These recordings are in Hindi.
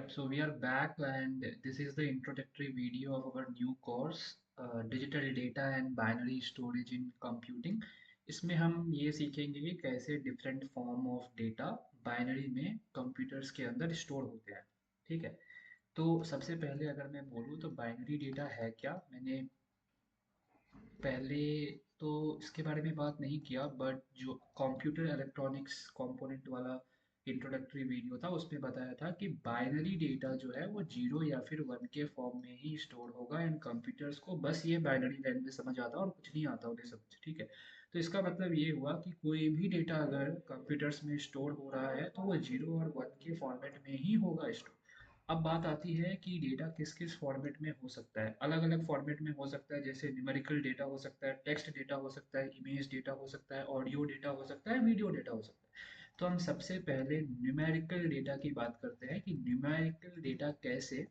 Yep, so we are back, and this is the introductory video of our new course, Digital Data and Binary Storage in Computing. इसमें हम ये सीखेंगे कि कैसे different form of data binary में कंप्यूटर्स के अंदर स्टोर होते हैं। ठीक है, तो सबसे पहले अगर मैं बोलूँ तो बाइनरी डेटा है क्या, मैंने पहले तो इसके बारे में बात नहीं किया, बट जो कंप्यूटर इलेक्ट्रॉनिक्स कंपोनेंट वाला इंट्रोडक्टरी वीडियो था उसमें बताया था कि बाइनरी डेटा जो है वो जीरो या फिर वन के फॉर्म में ही स्टोर होगा, एंड कंप्यूटर्स को बस ये बाइनरी लैंग्वेज समझ आता और कुछ नहीं आता उन्हें समझ। ठीक है, तो इसका मतलब ये हुआ कि कोई भी डेटा अगर कंप्यूटर्स में स्टोर हो रहा है तो वो जीरो और वन के फॉर्मेट में ही होगा स्टोर। अब बात आती है कि डेटा किस किस फॉर्मेट में हो सकता है। अलग अलग फॉर्मेट में हो सकता है, जैसे न्यूमेरिकल डेटा हो सकता है, टेक्स्ट डेटा हो सकता है, इमेज डेटा हो सकता है, ऑडियो डेटा हो सकता है, वीडियो डेटा हो सकता है। तो हम सबसे पहले न्यूमेरिकल डेटा की बात करते हैं कि न्यूमेरिकल डेटा कैसे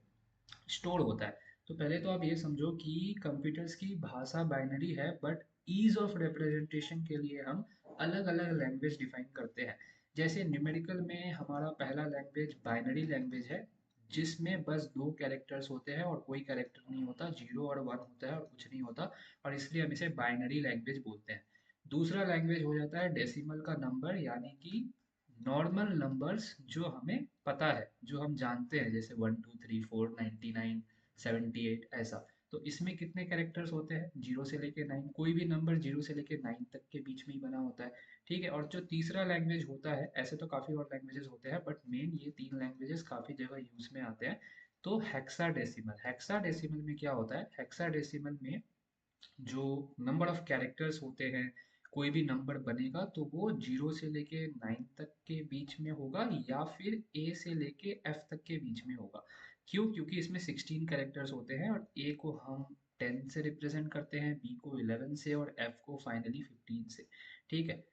स्टोर होता है। तो पहले तो आप ये समझो कि कंप्यूटर्स की भाषा बाइनरी है, बट ईज ऑफ रिप्रेजेंटेशन के लिए हम अलग अलग लैंग्वेज डिफाइन करते हैं। जैसे न्यूमेरिकल में हमारा पहला लैंग्वेज बाइनरी लैंग्वेज है, जिसमें बस दो कैरेक्टर्स होते हैं और कोई कैरेक्टर नहीं होता, जीरो और वन होता है और कुछ नहीं होता, और इसलिए हम इसे बाइनरी लैंग्वेज बोलते हैं। दूसरा लैंग्वेज हो जाता है डेसिमल का नंबर, यानी कि नॉर्मल नंबर्स जो हमें पता है, जो हम जानते हैं, जैसे 1 2 3 4 99 78 ऐसा। तो इसमें कितने कैरेक्टर्स होते हैं, जीरो से लेके नाइन, कोई भी नंबर जीरो से लेके नाइन तक के बीच में ही बना होता है। ठीक है, और जो तीसरा लैंग्वेज होता है, ऐसे तो काफ़ी और लैंग्वेजेस होते हैं बट मेन ये तीन लैंग्वेजेस काफ़ी जगह यूज में आते हैं। तो हेक्साडेसिमल, हेक्साडेसिमल में क्या होता है, हेक्साडेसिमल में जो नंबर ऑफ कैरेक्टर्स होते हैं, कोई भी नंबर बनेगा तो वो जीरो से लेके नाइन तक के बीच में होगा, या फिर ए से लेके एफ तक के बीच में होगा। क्यों? क्योंकि इसमें 16 कैरेक्टर्स होते हैं, और ए को हम 10 से रिप्रेजेंट करते हैं, बी को 11 से, और एफ को फाइनली 15 से। ठीक है,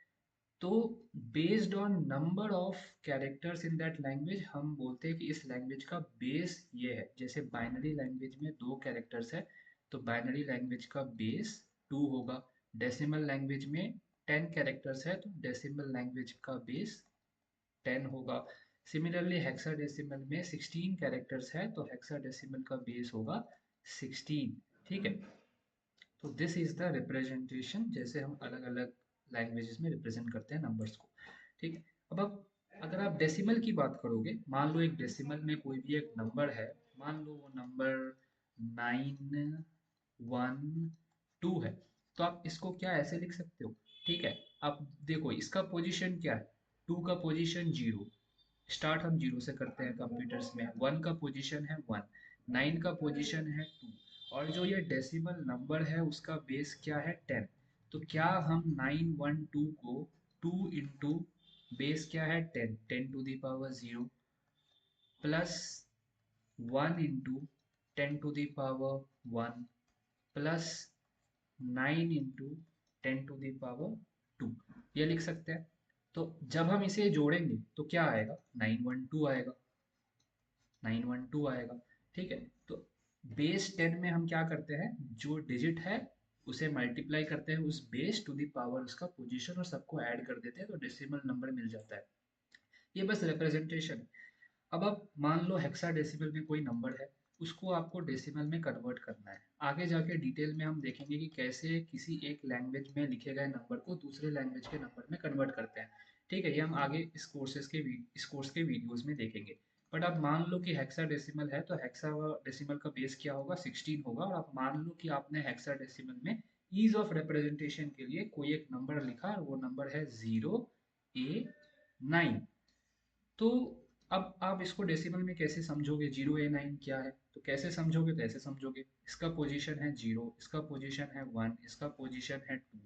तो based on number of characters in that language हम बोलते हैं कि इस लैंग्वेज का बेस ये है। जैसे बाइनरी लैंग्वेज में दो कैरेक्टर्स है, तो बाइनरी लैंग्वेज का बेस टू होगा। डेसिमल लैंग्वेज में 10 कैरेक्टर्स है, तो डेसिमल लैंग्वेज का बेस 10 होगा। सिमिलरली हेक्साडेसिमल में 16 कैरेक्टर्स है, तो हेक्साडेसिमल का बेस होगा 16। ठीक है, तो दिस इज द रिप्रेजेंटेशन, जैसे हम अलग अलग लैंग्वेजेस में रिप्रेजेंट करते हैं नंबर्स को। ठीक है, अब आप अगर आप डेसिमल की बात करोगे, मान लो एक डेसिमल में कोई भी एक नंबर है, मान लो वो नंबर 912 है, तो आप इसको क्या ऐसे लिख सकते हो। ठीक है, आप देखो इसका पोजीशन क्या है, टू का पोजीशन जीरो, स्टार्ट हम जीरो से करते हैं कंप्यूटर्स में, वन का पोजीशन है वन, नाइन का पोजीशन है टू, और जो ये डेसिमल नंबर है उसका बेस क्या है 10। तो क्या हम 912 को 2 इंटू बेस क्या है 10, 10 to the power 0, plus 1 into 10 to the power 1, plus 9 into 10 to the power 2, ये लिख सकते हैं। तो जब हम इसे जोड़ेंगे तो क्या आएगा, 912 आएगा, 912 आएगा। ठीक है, तो बेस 10 में हम क्या करते हैं, जो डिजिट है उसे मल्टीप्लाई करते हैं उस बेस टू द पावर उसका पोजीशन, और सबको ऐड कर देते हैं तो डेसिमल नंबर मिल जाता है। ये बस रिप्रेजेंटेशन। अब आप मान लो हेक्साडेसिमल में कोई नंबर है, उसको आपको डेसिमल में कन्वर्ट करना है। आगे जाके डिटेल में हम देखेंगे कि कैसे किसी एक लैंग्वेज में लिखे गए नंबर को दूसरे लैंग्वेज के नंबर में कन्वर्ट करते हैं। ठीक है, ये हम आगे इस कोर्स के वीडियोस में देखेंगे। बट आप मान लो कि हेक्साडेसिमल है, तो हेक्साडेसिमल का बेस क्या होगा, 16 होगा, और आप मान लो कि आपने हेक्साडेसिमल में ईज ऑफ रिप्रेजेंटेशन के लिए कोई एक नंबर लिखा, और वो नंबर है 0A9। तो अब आप इसको डेसिमल में कैसे समझोगे, 0A9 क्या है, तो कैसे समझोगे, तो ऐसे समझोगे, इसका पोजीशन है जीरो, इसका पोजीशन है वन, इसका पोजीशन है टू।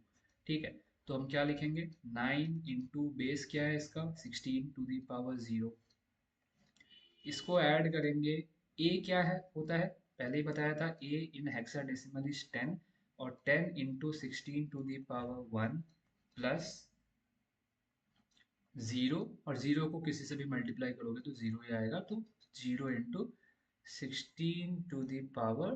ठीक है, तो हम क्या लिखेंगे, 9 इंटू बेस क्या है इसका 16 टू द पावर 0, इसको ऐड करेंगे। ए क्या है होता है, पहले ही बताया था, ए इन हेक्साडेसिमल इज 10, और 10 into 16 to the power 1 plus zero, और जीरो को किसी से भी मल्टीप्लाई करोगे तो जीरो ही आएगा, तो 0 इंटू 16 टू द पावर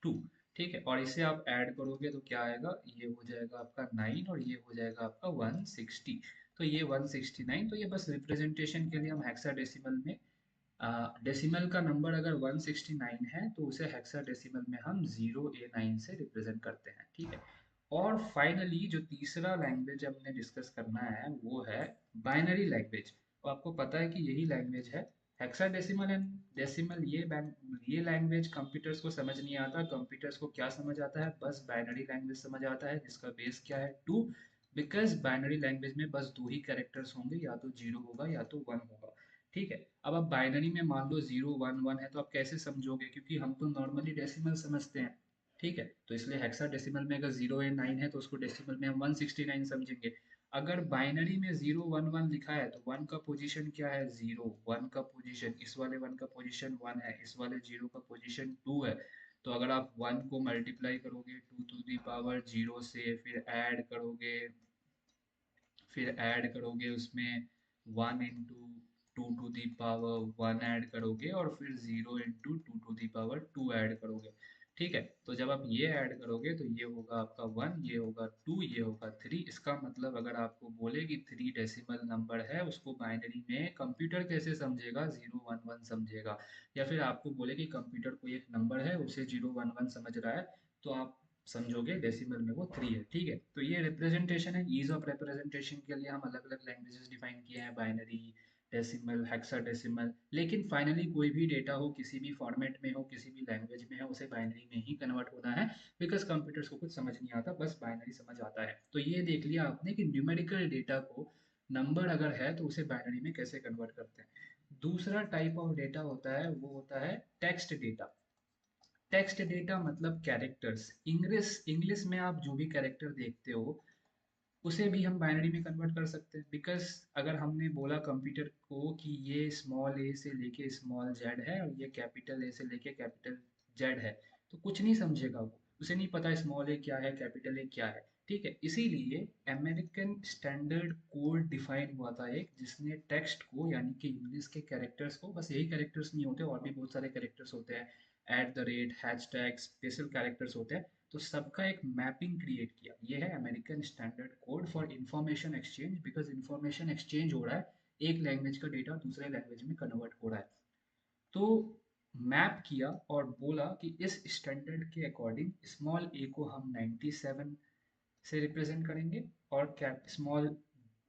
2। ठीक है, और इसे आप ऐड करोगे तो क्या आएगा, ये हो जाएगा आपका 9, और ये हो जाएगा आपका 160। तो ये 169, तो ये बस रिप्रेजेंटेशन के लिए हम हेक्साडेसिमल में डेसिमल का नंबर अगर 169 है तो उसे हेक्साडेसिमल में हम 0A9 से रिप्रेजेंट करते हैं, ठीक है। और फाइनली जो तीसरा लैंग्वेज हमने डिस्कस करना है वो है बाइनरी लैंग्वेज। तो आपको पता है कि यही लैंग्वेज है हेक्साडेसिमल एंड डेसिमल। ये लैंग्वेज कंप्यूटर्स को समझ नहीं आता। कंप्यूटर्स को क्या समझ आता है? बस बाइनरी लैंग्वेज समझ आता है जिसका बेस क्या है, 2। बिकॉज बाइनरी लैंग्वेज में बस दो ही कैरेक्टर्स होंगे, या तो 0 होगा या तो 1 होगा, ठीक है। अब आप बाइनरी में मान लो 0 1 1 है तो आप कैसे समझोगे? क्योंकि हम तो नॉर्मली डेसिमल समझते हैं, ठीक है। तो इसलिए हेक्साडेसिमल में अगर 0 या 9 है तो उसको डेसिमल में हम 169 समझेंगे। अगर बाइनरी में 0 1 1 लिखा है तो 1 का पोजीशन क्या है? 0। 1 का पोजीशन, इस वाले 1 का पोजीशन 1 है, इस वाले 0 का पोजीशन 2 है। तो अगर आप 1 को मल्टीप्लाई करोगे 2 to the power 0 से, फिर ऐड करोगे उसमें 1 into 2 to the power 1 add करोगे, और फिर 0 into 2 to the power 2 add करोगे, ठीक है। तो जब आप ये ऐड करोगे तो ये होगा आपका 1, ये होगा 2, ये होगा 3। इसका मतलब अगर आपको बोले कि 3 डेसिमल नंबर है, उसको बाइनरी में कंप्यूटर कैसे समझेगा? 0 1 1 समझेगा। या फिर आपको बोले कि कंप्यूटर को एक नंबर है, उसे 0 1 1 समझ रहा है, तो आप समझोगे डेसिमल में वो 3 है, ठीक है। तो ये रिप्रेजेंटेशन है। ईज ऑफ रिप्रेजेंटेशन के लिए हम अलग अलग लैंग्वेजेस डिफाइन किए हैं, बाइनरी, डेसिमल, हेक्साडेसिमल। लेकिन फाइनली कोई भी डेटा हो, किसी भी फॉर्मेट में हो, किसी भी लैंग्वेज में हो, उसे बाइनरी में ही कन्वर्ट होना है। बिकॉज कंप्यूटर्स को कुछ समझ नहीं आता, बस बाइनरी समझ आता है। तो ये देख लिया आपने कि न्यूमेरिकल डेटा को, नंबर अगर है तो उसे बाइनरी में कैसे कन्वर्ट करते हैं। दूसरा टाइप ऑफ डेटा होता है वो होता है टेक्स्ट डेटा। टेक्स्ट डेटा मतलब कैरेक्टर्स। इंग्लिश इंग्लिश में आप जो भी कैरेक्टर देखते हो उसे भी हम बाइनरी में कन्वर्ट कर सकते हैं। बिकॉज अगर हमने बोला कंप्यूटर को कि ये स्मॉल ए से लेके स्मॉल जेड है और ये कैपिटल ए से लेके कैपिटल जेड है, तो कुछ नहीं समझेगा वो। उसे नहीं पता स्मॉल ए क्या है, कैपिटल ए क्या है, ठीक है। इसीलिए अमेरिकन स्टैंडर्ड कोड डिफाइन हुआ था एक, जिसने टेक्स्ट को, यानी कि इंग्लिश के कैरेक्टर्स को, बस यही कैरेक्टर्स नहीं होते, और भी बहुत सारे कैरेक्टर्स होते हैं, @ हैशटैग, स्पेशल कैरेक्टर्स होते हैं, तो सबका एक मैपिंग क्रिएट किया। ये है American standard code for information exchange. Because information exchange हो रहा है, एक लैंग्वेज का डेटा दूसरे लैंग्वेज में कन्वर्ट हो रहा है। तो मैप किया और बोला कि इस स्टैंडर्ड के अकॉर्डिंग स्मॉल ए को हम 97 से रिप्रेजेंट करेंगे, और कैप स्मॉल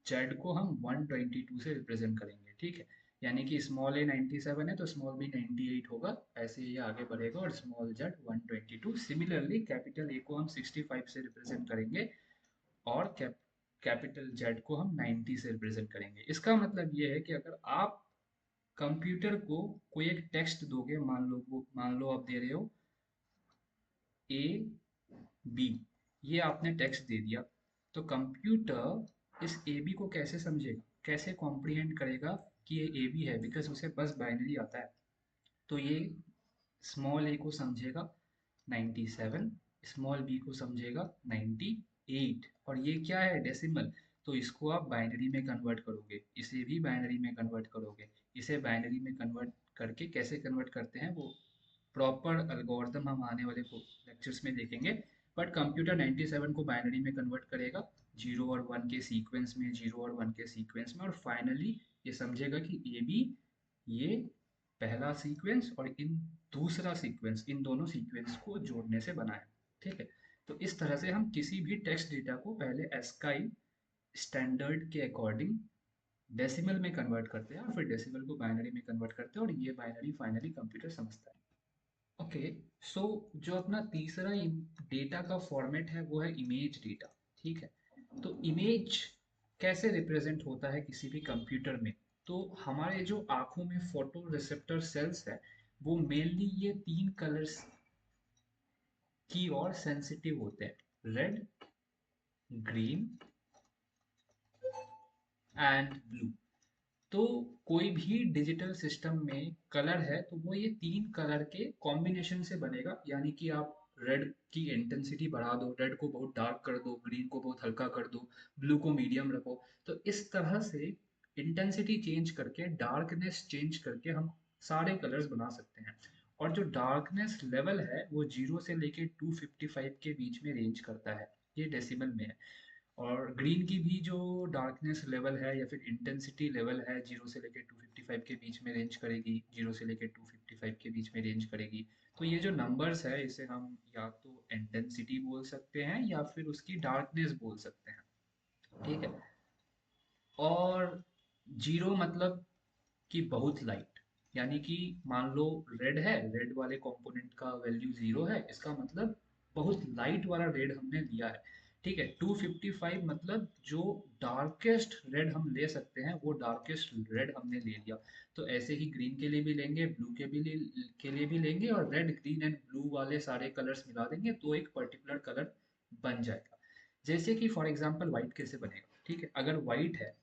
जेड को हम 122 से रिप्रेजेंट करेंगे, ठीक है। यानी कि स्मॉल ए 97 है तो स्मॉल बी 98 होगा, ऐसे ये आगे बढ़ेगा, और small Z 122। Similarly capital A को हम 65 से रिप्रेजेंट करेंगे, और कैपिटल जेड को हम 90 से रिप्रेजेंट करेंगे। इसका मतलब ये है कि अगर आप कंप्यूटर को कोई एक टेक्स्ट दोगे, मान लो आप दे रहे हो ए बी, ये आपने टेक्स्ट दे दिया, तो कंप्यूटर इस ए बी को कैसे समझेगा, कैसे कॉम्प्रिहेंड करेगा कि ये ए बी है? बिकॉज उसे बस बाइनरी आता है। तो ये स्मॉल ए को समझेगा 97, स्मॉल बी को समझेगा 98, और ये क्या है? डेसिमल। तो इसको आप बाइनरी में कन्वर्ट करोगे, इसे भी बाइनरी में कन्वर्ट करोगे। इसे बाइनरी में कन्वर्ट करके कैसे कन्वर्ट करते हैं, वो प्रॉपर एल्गोरिथम हम आने वाले लेक्चर्स में देखेंगे। बट कंप्यूटर 97 को बाइनरी में कन्वर्ट करेगा, 0 और 1 के सीक्वेंस में, 0 और 1 के सीक्वेंस में, और फाइनली ये समझेगा कि ए बी, ये पहला सीक्वेंस और इन दूसरा सीक्वेंस, इन दोनों सीक्वेंस को जोड़ने से बना है, ठीक है। तो इस तरह से हम किसी भी टेक्स्ट डेटा को पहले एस्काई स्टैंडर्ड के अकॉर्डिंग डेसिमल में कन्वर्ट करते हैं, और फिर डेसिमल को बाइनरी में कन्वर्ट करते हैं, और ये बाइनरी फाइनली कंप्यूटर समझता है। ओके, सो जो अपना तीसरा डेटा का फॉर्मेट है वो है इमेज डेटा, ठीक है। तो इमेज कैसे रिप्रेजेंट होता है किसी भी कंप्यूटर में? तो हमारे जो आंखों में फोटो रिसेप्टर सेल्स है, वो मेनली ये तीन कलर्स की ओर सेंसिटिव होते हैं, रेड, ग्रीन एंड ब्लू। तो कोई भी डिजिटल सिस्टम में कलर है तो वो ये तीन कलर के कॉम्बिनेशन से बनेगा। यानी कि आप रेड की इंटेंसिटी बढ़ा दो, रेड को बहुत डार्क कर दो, ग्रीन को बहुत हल्का कर दो, ब्लू को मीडियम रखो, तो इस तरह से इंटेंसिटी चेंज करके, डार्कनेस चेंज करके हम सारे कलर्स बना सकते हैं। और जो डार्कनेस लेवल है वो 0 से लेके 255 के बीच में रेंज करता है, ये डेसिमल में है। और ग्रीन की भी जो डार्कनेस लेवल है या फिर इंटेंसिटी लेवल है 0 से लेकर 255 के बीच में रेंज करेगी, 0 से लेकर 255 के बीच में रेंज करेगी। तो ये जो नंबर्स है इसे हम या तो इंटेंसिटी बोल सकते हैं या फिर उसकी डार्कनेस बोल सकते हैं, ठीक है। और जीरो मतलब कि बहुत लाइट, यानी कि मान लो रेड है, रेड वाले कंपोनेंट का वैल्यू जीरो है, इसका मतलब बहुत लाइट वाला रेड हमने लिया है, ठीक है। 255 मतलब जो डार्केस्ट रेड हम ले सकते हैं वो डार्केस्ट रेड हमने ले लिया। तो ऐसे ही ग्रीन के लिए भी लेंगे, ब्लू के लिए भी लेंगे, और रेड ग्रीन एंड ब्लू वाले सारे कलर्स मिला देंगे तो एक पर्टिकुलर कलर बन जाएगा। जैसे कि फॉर एग्जांपल व्हाइट कैसे बनेगा, ठीक है। अगर व्हाइट है,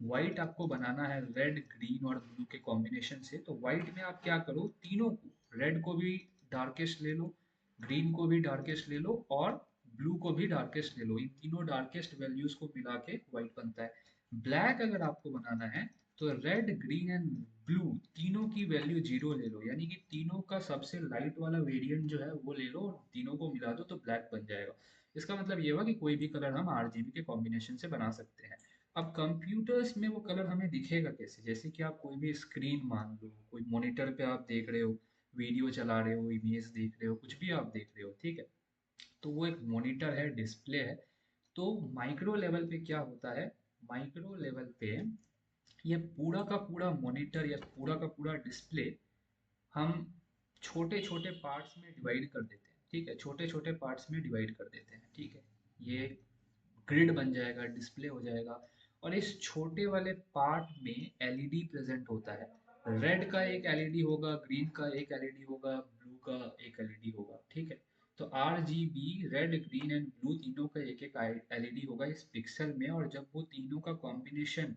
व्हाइट आपको बनाना है रेड ग्रीन और ब्लू के कॉम्बिनेशन से, तो व्हाइट में आप क्या करो, तीनों को, रेड को भी डार्केस्ट ले लो, ग्रीन को भी डार्केस्ट ले लो और ब्लू को भी डार्केस्ट ले लो। इन तीनों डार्केस्ट वैल्यूज को मिला के व्हाइट बनता है। ब्लैक अगर आपको बनाना है तो रेड ग्रीन एंड ब्लू तीनों की वैल्यू जीरो ले लो, यानी कि तीनों का सबसे लाइट वाला वेरिएंट जो है वो ले लो और तीनों को मिला दो तो ब्लैक बन जाएगा। इसका मतलब ये हुआ कि कोई भी कलर हम आरजीबी के कॉम्बिनेशन से बना सकते हैं। अब कंप्यूटर्स में वो कलर हमें दिखेगा कैसे, जैसे कि आप कोई भी स्क्रीन मान लो, कोई मॉनिटर पे आप देख रहे हो, वीडियो चला रहे हो, इमेज देख रहे हो, कुछ भी आप देख रहे हो, ठीक है। तो वो एक मॉनिटर है, डिस्प्ले है। तो माइक्रो लेवल पे क्या होता है, माइक्रो लेवल पे ये पूरा का पूरा मॉनिटर या पूरा का पूरा डिस्प्ले हम छोटे छोटे पार्ट्स में डिवाइड कर देते हैं, ठीक है। छोटे छोटे पार्ट्स में डिवाइड कर देते हैं, ठीक है। ये ग्रिड बन जाएगा, डिस्प्ले हो जाएगा। और इस छोटे वाले पार्ट में एलईडी प्रेजेंट होता है। रेड का एक एलईडी होगा, ग्रीन का एक एलईडी होगा, ब्लू का एक एलईडी होगा, ठीक है। तो RGB, red green and blue तीनों का एक एक एलईडी होगा इस पिक्सल में, और जब वो तीनों का कॉम्बिनेशन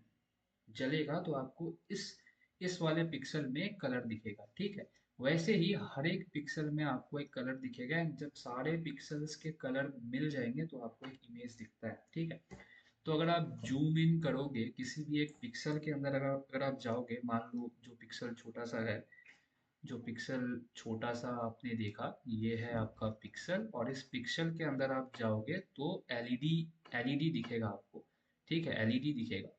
जलेगा तो आपको इस वाले पिक्सल में कलर दिखेगा, ठीक है। वैसे ही हर एक पिक्सल में आपको एक कलर दिखेगा एंड जब सारे पिक्सल्स के कलर मिल जाएंगे तो आपको एक इमेज दिखता है, ठीक है। तो अगर आप जूम इन करोगे किसी भी एक पिक्सल के अंदर, अगर अगर आप जाओगे, मान लो जो पिक्सल छोटा सा है, जो पिक्सल छोटा सा आपने देखा, ये है आपका पिक्सल, और इस पिक्सल के अंदर आप जाओगे तो एलईडी एलईडी दिखेगा आपको, ठीक है। एलईडी दिखेगा,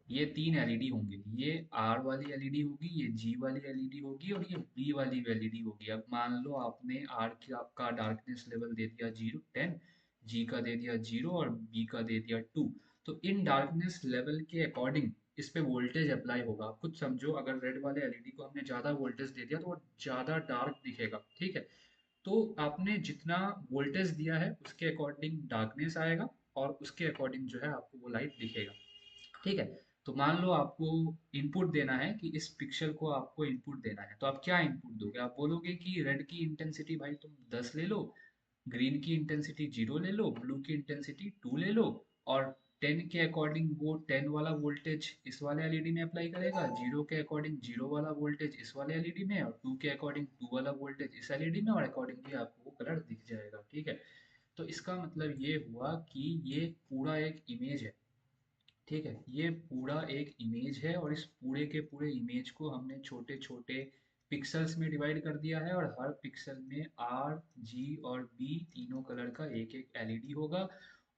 ये तीन एलईडी होंगे, ये आर वाली एलईडी होगी, ये जी वाली एलईडी होगी और ये बी वाली एलईडी होगी। अब मान लो आपने आर का डार्कनेस लेवल दे दिया 10, जी का दे दिया 0 और बी का दे दिया 2। तो इन डार्कनेस लेवल के अकॉर्डिंग इस पे वोल्टेज अप्लाई होगा। आप खुद समझो, अगर रेड वाले एलईडी को हमने ज़्यादा वोल्टेज दे दिया तो वो ज़्यादा डार्क दिखेगा, ठीक है। तो आपने जितना वोल्टेज दिया है उसके अकॉर्डिंग डार्कनेस आएगा और उसके अकॉर्डिंग जो है आपको वो लाइट दिखेगा, ठीक है। तो मान लो आपको इनपुट देना है कि इस पिक्सल को आपको इनपुट देना है, तो आप क्या इनपुट दोगे, आप बोलोगे कि रेड की इंटेंसिटी भाई तुम 10 ले लो, ग्रीन की इंटेंसिटी 0 ले लो, ब्लू की इंटेंसिटी 2 ले लो, और 10 के अकॉर्डिंग वो 10 वाला वोल्टेज इस वाले एलईडी में अप्लाई करेगा, 0 के अकॉर्डिंग 0 वाला वोल्टेज इस वाले एलईडी में, और 2 के अकॉर्डिंग 2 वाला वोल्टेज इस एलईडी में, और अकॉर्डिंगली आपको वो कलर दिख जाएगा, ठीक है। तो इसका मतलब ये हुआ कि ये पूरा एक इमेज है, ठीक है। ये पूरा एक इमेज है और इस पूरे के पूरे इमेज को हमने छोटे छोटे पिक्सल्स में डिवाइड कर दिया है, और हर पिक्सल में आर, जी और बी तीनों कलर का एक एक एलईडी होगा।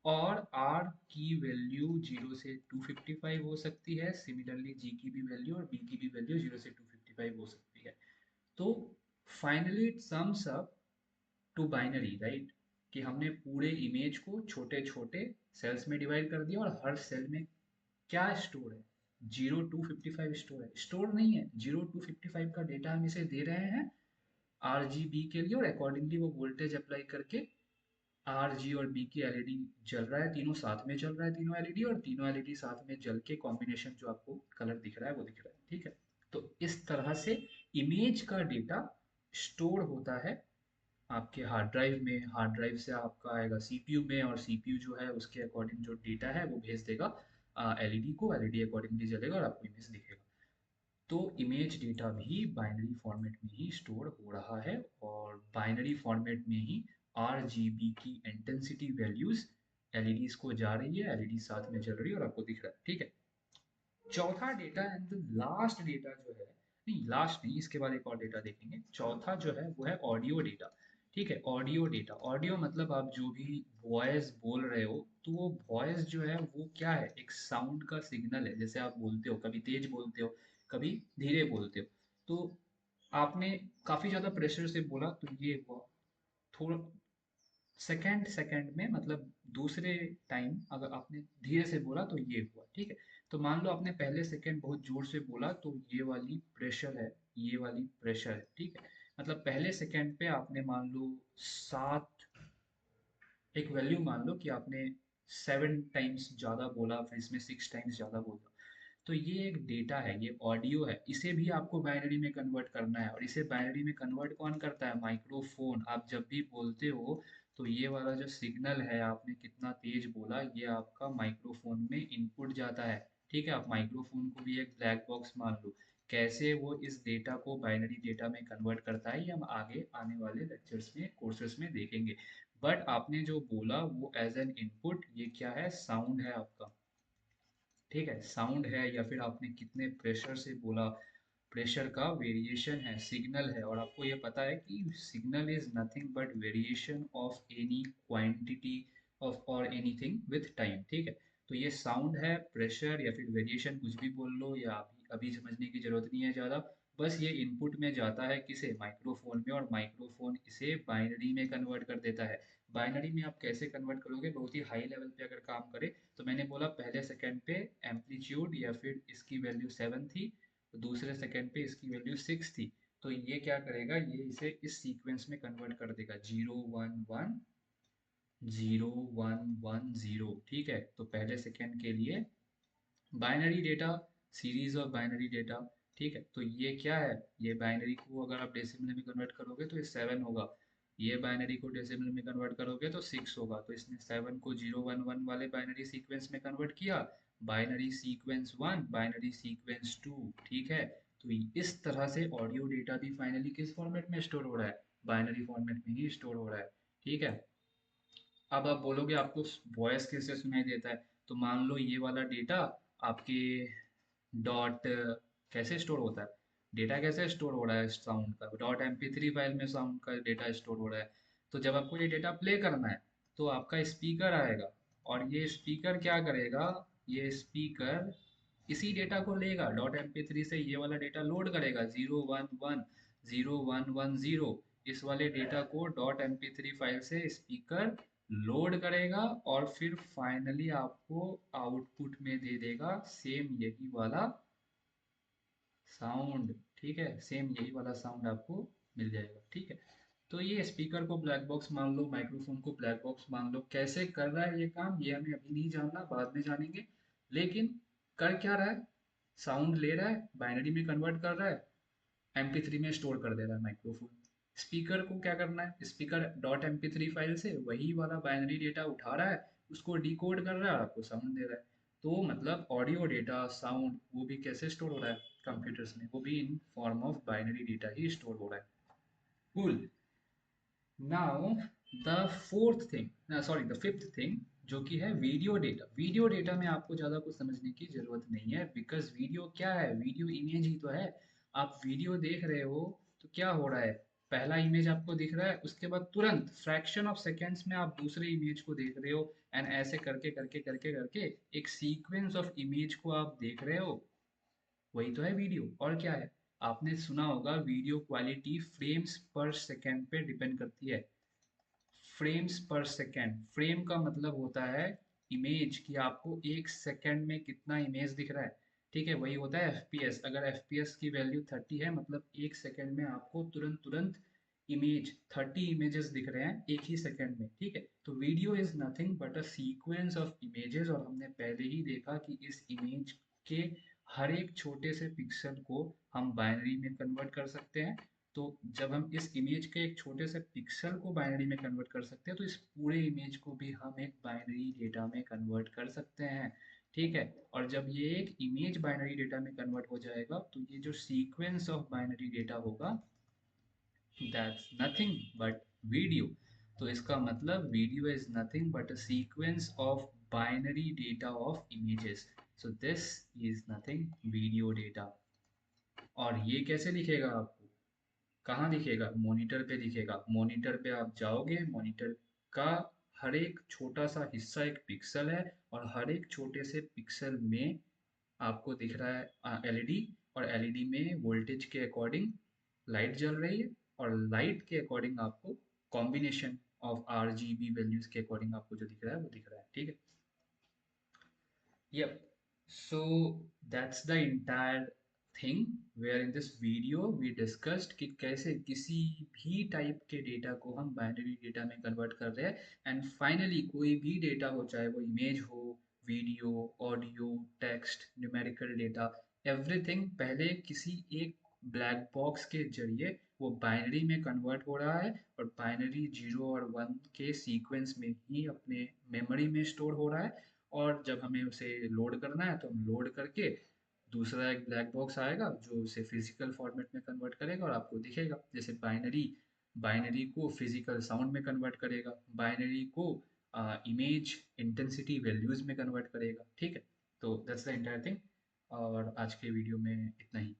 और आर की वैल्यू 0 से 255 हो सकती है, सिमिलरली जी की भी वैल्यू और बी की भी वैल्यू 0 से 255 हो सकती है। तो finally it sums up to binary, right, कि हमने पूरे इमेज को छोटे छोटे सेल्स में डिवाइड कर दिया और हर सेल में क्या स्टोर है, 0 to 55 स्टोर है, स्टोर नहीं है, 0 to 55 का डेटा हम इसे दे रहे हैं आर जी बी के लिए, और अकॉर्डिंगली वो वोल्टेज अप्लाई करके आर जी और बी की एलईडी जल रहा है, तीनों साथ में जल रहा है, तीनों एलईडी, और तीनों एलईडी साथ में जल के कॉम्बिनेशन जो आपको कलर दिख रहा है वो दिख रहा है, ठीक है। तो इस तरह से इमेज का डेटा स्टोर होता है आपके हार्ड ड्राइव में, हार्ड ड्राइव से आपका आएगा सीपीयू में, और सीपीयू जो है उसके अकॉर्डिंग जो डेटा है वो भेज देगा एलईडी को, एलईडी अकॉर्डिंगली जलेगा और आपको इमेज दिखेगा। तो इमेज डेटा भी बाइनरी फॉर्मेट में ही स्टोर हो रहा है, और बाइनरी फॉर्मेट में ही आरजीबी की इंटेंसिटी वैल्यूज एलईडीज को जा रही है, एलईडी साथ में जल रही है और आपको दिख रहा है, ठीक है। चौथा data and the last data जो है, नहीं लास्ट नहीं, इसके बाद एक और डेटा देखेंगे, चौथा जो है वो है ऑडियो डेटा, ठीक है। ऑडियो डेटा, ऑडियो मतलब आप जो भी वॉइस बोल रहे हो तो वो वॉइस जो है वो क्या है, एक साउंड का सिग्नल है। जैसे आप बोलते हो, कभी तेज बोलते हो, कभी धीरे बोलते हो। तो आपने काफी ज्यादा प्रेशर से बोला तो ये हुआ, थोड़ा सेकंड सेकंड में, मतलब दूसरे टाइम अगर आपने धीरे से बोला तो ये हुआ, ठीक है। तो मान लो आपने पहले सेकंड बहुत जोर से बोला तो ये वाली प्रेशर है, ये वाली प्रेशर है, ठीक है। मतलब पहले सेकंड पे आपने मान लो 7, एक वैल्यू मान लो कि आपने 7 टाइम्स ज़्यादा बोला, फिर इसमें 6 टाइम्स ज़्यादा बोला। तो ये एक डेटा है, ये ऑडियो है, इसे भी आपको बाइनरी में कन्वर्ट करना है। और इसे बाइनरी में कन्वर्ट कौन करता है? माइक्रोफोन। आप जब भी बोलते हो तो ये वाला जो सिग्नल है, आपने कितना तेज बोला, ये आपका माइक्रोफोन में इनपुट जाता है, ठीक है। आप माइक्रोफोन को भी एक ब्लैक बॉक्स मान लो। कैसे वो इस डेटा को बाइनरी डेटा में कन्वर्ट करता है, ये हम आगे आने वाले लेक्चर्स में, कोर्सेस में देखेंगे। बट आपने जो बोला वो एज एन इनपुट, ये क्या है? साउंड है आपका, ठीक है। साउंड है, या फिर आपने कितने प्रेशर से बोला, प्रेशर का वेरिएशन है, सिग्नल है। और आपको ये पता है कि signal is nothing but variation of any quantity of और एनीथिंग विथ टाइम, ठीक है। तो ये साउंड है, प्रेशर या फिर वेरिएशन, कुछ भी बोल लो, या अभी अभी समझने की जरूरत नहीं है ज़्यादा। बस ये इनपुट में जाता है किसे? माइक्रोफोन में, और माइक्रोफोन इसे बाइनरी में कन्वर्ट कर देता है। बाइनरी में आप कैसे कन्वर्ट करोगे? बहुत ही हाई लेवल पे अगर काम करे तो मैंने बोला पहले सेकंड पे एम्पलीट्यूड या फिर इसकी वैल्यू 7 थी, तो दूसरे सेकंड पे इसकी वैल्यू 6 थी। तो ये क्या करेगा, ये इसे इस सीक्वेंस में कन्वर्ट कर देगा, 0 1 1 0 1 1 0, ठीक है। तो पहले सेकंड के लिए binary data, series of binary data, ठीक है। तो ये क्या है, ये बाइनरी को अगर आप डेसिमल में कन्वर्ट करोगे तो ये 7 होगा, ये बाइनरी को डेसिमल में कन्वर्ट करोगे तो 6 होगा। तो इसने 7 को 0 1 1 वाले बाइनरी सीक्वेंस में कन्वर्ट किया, बाइनरी सीक्वेंस 1, बाइनरी सीक्वेंस 2, ठीक है। तो इस तरह से ऑडियो डेटा भी फाइनली किस फॉर्मेट में स्टोर हो रहा है? बाइनरी फॉर्मेट में ही स्टोर हो रहा है, ठीक है। अब आप बोलोगे आपको वॉइस कैसे सुनाई देता है? तो मान लो ये वाला डेटा आपके डॉट कैसे स्टोर होता है, डेटा कैसे स्टोर हो रहा है साउंड का? डॉट MP3 फाइल में साउंड का डेटा स्टोर हो रहा है। तो जब आपको ये डेटा प्ले करना है तो आपका स्पीकर आएगा, और ये स्पीकर क्या करेगा, ये स्पीकर इसी डेटा को लेगा, .mp3 से ये वाला डेटा लोड करेगा, 0 1 1 0 1 1 0, इस वाले डेटा को .mp3 फाइल से स्पीकर लोड करेगा, और फिर फाइनली आपको आउटपुट में दे देगा सेम यही वाला साउंड, ठीक है। सेम यही वाला साउंड आपको मिल जाएगा, ठीक है। तो ये स्पीकर को ब्लैक बॉक्स मान लो, माइक्रोफोन को ब्लैक बॉक्स मान लो। कैसे कर रहा है ये काम, ये हमें अभी नहीं जानना, बाद में जानेंगे। लेकिन कर क्या रहा है, साउंड ले रहा है, बाइनरी में कन्वर्ट कर रहा है, MP3 में स्टोर कर दे रहा है माइक्रोफोन। स्पीकर को क्या करना है, स्पीकर .mp3 फाइल से वही वाला बाइनरी डेटा उठा रहा है, उसको डिकोड कर रहा है, आपको साउंड दे रहा है। तो मतलब ऑडियो डेटा, साउंड, वो भी कैसे स्टोर हो रहा है कंप्यूटर्स में? वो भी in form of binary data he store हो रहा है। Cool. Now the fourth thing, sorry the fifth thing, जो कि है वीडियो डेटा। वीडियो डेटा में आपको ज़्यादा कुछ समझने की ज़रूरत नहीं है, बिकॉज वीडियो क्या है, वीडियो इमेज ही तो है। आप वीडियो देख रहे हो तो क्या हो रहा है, पहला इमेज आपको दिख रहा है, उसके बाद तुरंत फ्रैक्शन ऑफ सेकेंड्स में आप दूसरे इमेज को देख रहे हो, एंड ऐसे करके करके करके करके एक सीक्वेंस ऑफ इमेज को आप देख रहे हो। वही तो है वीडियो, और क्या है? आपने सुना होगा वीडियो क्वालिटी फ्रेम्स पर सेकेंड पे डिपेंड करती है। फ्रेम्स पर सेकेंड, फ्रेम का मतलब होता है इमेज, कि आपको एक सेकेंड में कितना इमेज दिख रहा है, ठीक है। वही होता है FPS। अगर FPS की वैल्यू 30 है, मतलब एक सेकेंड में आपको तुरंत तुरंत इमेज 30 इमेजेस दिख रहे हैं एक ही सेकेंड में, ठीक है। तो video is nothing but a sequence of images, और हमने पहले ही देखा कि इस इमेज के हर एक छोटे से पिक्सल को हम बाइनरी में कन्वर्ट कर सकते हैं। तो जब हम इस इमेज के एक छोटे से पिक्सल को बाइनरी में कन्वर्ट कर सकते हैं, तो इस पूरे इमेज को भी हम एक बाइनरी डेटा में कन्वर्ट कर सकते हैं, ठीक है। और जब ये एक इमेज बाइनरी डेटा में कन्वर्ट हो जाएगा तो ये जो सीक्वेंस ऑफ बाइनरी डेटा होगा, दैट्स नथिंग बट वीडियो। तो इसका मतलब video is nothing but a sequence of binary data of images. So this is nothing, video data. और ये कैसे दिखेगा आपको, कहाँ दिखेगा? मॉनिटर पे दिखेगा। मॉनिटर पे आप जाओगे, मॉनिटर का हर एक छोटा सा हिस्सा एक पिक्सल है, और हर एक छोटे से पिक्सल में आपको दिख रहा है एलईडी, और एलईडी में वोल्टेज के अकॉर्डिंग लाइट जल रही है, और लाइट के अकॉर्डिंग आपको कॉम्बिनेशन ऑफ आरजीबी वैल्यूज के अकॉर्डिंग आपको जो दिख रहा है वो दिख रहा है, ठीक है। Yep. So that's the entire thing where in this video we discussed कि कैसे किसी भी टाइप के डेटा को हम बाइनरी डेटा में कन्वर्ट कर रहे हैं, एंड फाइनली कोई भी डेटा हो, चाहे वो इमेज हो, video, audio, text, numerical data, everything पहले किसी एक ब्लैक बॉक्स के जरिए वो बाइनरी में कन्वर्ट हो रहा है, और बाइनरी 0 और 1 के सीक्वेंस में ही अपने मेमोरी में स्टोर हो रहा है। और जब हमें उसे लोड करना है तो हम लोड करके दूसरा एक ब्लैक बॉक्स आएगा जो उसे फिजिकल फॉर्मेट में कन्वर्ट करेगा, और आपको दिखेगा जैसे बाइनरी बाइनरी को फिजिकल साउंड में कन्वर्ट करेगा, बाइनरी को इमेज इंटेंसिटी वैल्यूज में कन्वर्ट करेगा, ठीक है। तो दैट्स द एंटायर थिंग, और आज के वीडियो में इतना ही।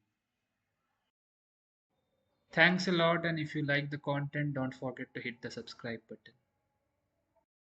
Thanks a lot, and if you like the content, don't forget to hit the subscribe button.